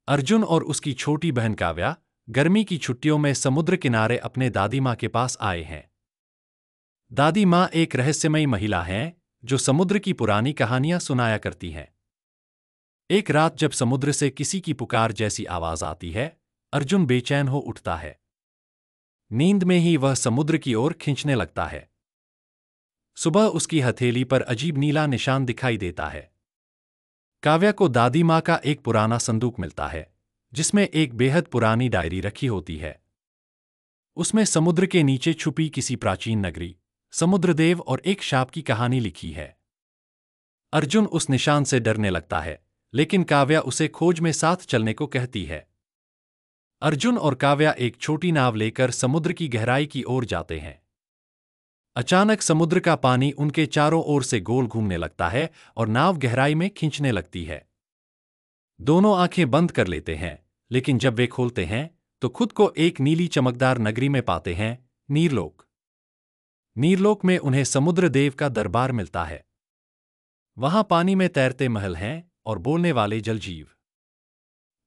अर्जुन और उसकी छोटी बहन काव्या गर्मी की छुट्टियों में समुद्र किनारे अपने दादी माँ के पास आए हैं। दादी माँ एक रहस्यमयी महिला हैं जो समुद्र की पुरानी कहानियां सुनाया करती हैं। एक रात जब समुद्र से किसी की पुकार जैसी आवाज आती है, अर्जुन बेचैन हो उठता है। नींद में ही वह समुद्र की ओर खींचने लगता है। सुबह उसकी हथेली पर अजीब नीला निशान दिखाई देता है। काव्या को दादी माँ का एक पुराना संदूक मिलता है, जिसमें एक बेहद पुरानी डायरी रखी होती है। उसमें समुद्र के नीचे छुपी किसी प्राचीन नगरी, समुद्रदेव और एक शाप की कहानी लिखी है। अर्जुन उस निशान से डरने लगता है, लेकिन काव्या उसे खोज में साथ चलने को कहती है। अर्जुन और काव्या एक छोटी नाव लेकर समुद्र की गहराई की ओर जाते हैं। अचानक समुद्र का पानी उनके चारों ओर से गोल घूमने लगता है और नाव गहराई में खींचने लगती है। दोनों आंखें बंद कर लेते हैं, लेकिन जब वे खोलते हैं तो खुद को एक नीली चमकदार नगरी में पाते हैं, नीरलोक। नीरलोक में उन्हें समुद्रदेव का दरबार मिलता है। वहां पानी में तैरते महल हैं और बोलने वाले जलजीव।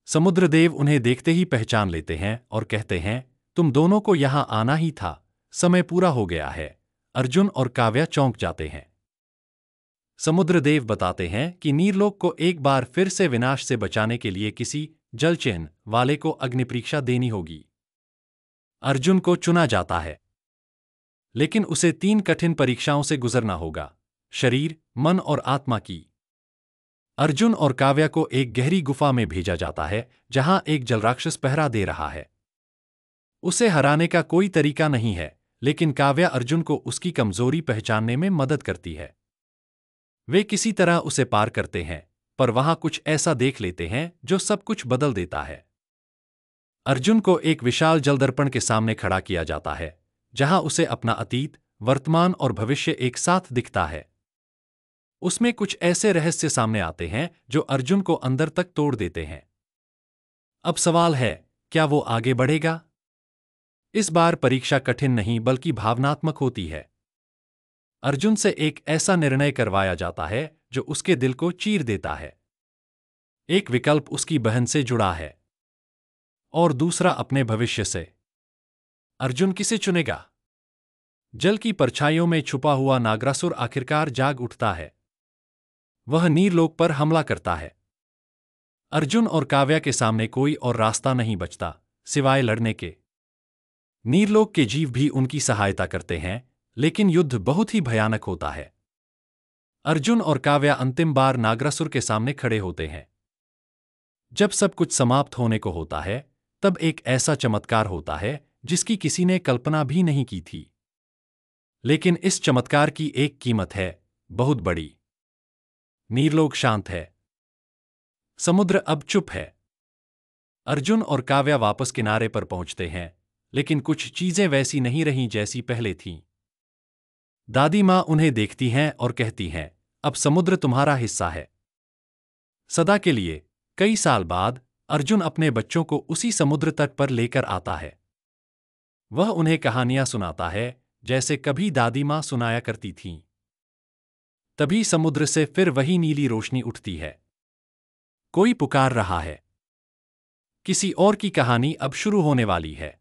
समुद्रदेव उन्हें देखते ही पहचान लेते हैं और कहते हैं, तुम दोनों को यहां आना ही था, समय पूरा हो गया है। अर्जुन और काव्या चौंक जाते हैं। समुद्रदेव बताते हैं कि नीरलोक को एक बार फिर से विनाश से बचाने के लिए किसी जलचेन वाले को अग्निपरीक्षा देनी होगी। अर्जुन को चुना जाता है, लेकिन उसे 3 कठिन परीक्षाओं से गुजरना होगा, शरीर, मन और आत्मा की। अर्जुन और काव्या को एक गहरी गुफा में भेजा जाता है, जहां एक जलराक्षस पहरा दे रहा है। उसे हराने का कोई तरीका नहीं है, लेकिन काव्या अर्जुन को उसकी कमजोरी पहचानने में मदद करती है। वे किसी तरह उसे पार करते हैं, पर वहां कुछ ऐसा देख लेते हैं जो सब कुछ बदल देता है। अर्जुन को एक विशाल जलदर्पण के सामने खड़ा किया जाता है, जहां उसे अपना अतीत, वर्तमान और भविष्य एक साथ दिखता है। उसमें कुछ ऐसे रहस्य सामने आते हैं जो अर्जुन को अंदर तक तोड़ देते हैं। अब सवाल है, क्या वो आगे बढ़ेगा? इस बार परीक्षा कठिन नहीं बल्कि भावनात्मक होती है। अर्जुन से एक ऐसा निर्णय करवाया जाता है जो उसके दिल को चीर देता है। एक विकल्प उसकी बहन से जुड़ा है और दूसरा अपने भविष्य से। अर्जुन किसे चुनेगा? जल की परछाइयों में छुपा हुआ नागासुर आखिरकार जाग उठता है। वह नीरलोक पर हमला करता है। अर्जुन और काव्या के सामने कोई और रास्ता नहीं बचता सिवाय लड़ने के। नीरलोक के जीव भी उनकी सहायता करते हैं, लेकिन युद्ध बहुत ही भयानक होता है। अर्जुन और काव्या अंतिम बार नागासुर के सामने खड़े होते हैं। जब सब कुछ समाप्त होने को होता है, तब एक ऐसा चमत्कार होता है जिसकी किसी ने कल्पना भी नहीं की थी। लेकिन इस चमत्कार की एक कीमत है, बहुत बड़ी। नीरलोक शांत है। समुद्र अब चुप है। अर्जुन और काव्या वापस किनारे पर पहुंचते हैं, लेकिन कुछ चीजें वैसी नहीं रहीं जैसी पहले थीं। दादी माँ उन्हें देखती हैं और कहती हैं, अब समुद्र तुम्हारा हिस्सा है, सदा के लिए। कई साल बाद अर्जुन अपने बच्चों को उसी समुद्र तट पर लेकर आता है। वह उन्हें कहानियां सुनाता है, जैसे कभी दादी माँ सुनाया करती थीं। तभी समुद्र से फिर वही नीली रोशनी उठती है। कोई पुकार रहा है। किसी और की कहानी अब शुरू होने वाली है।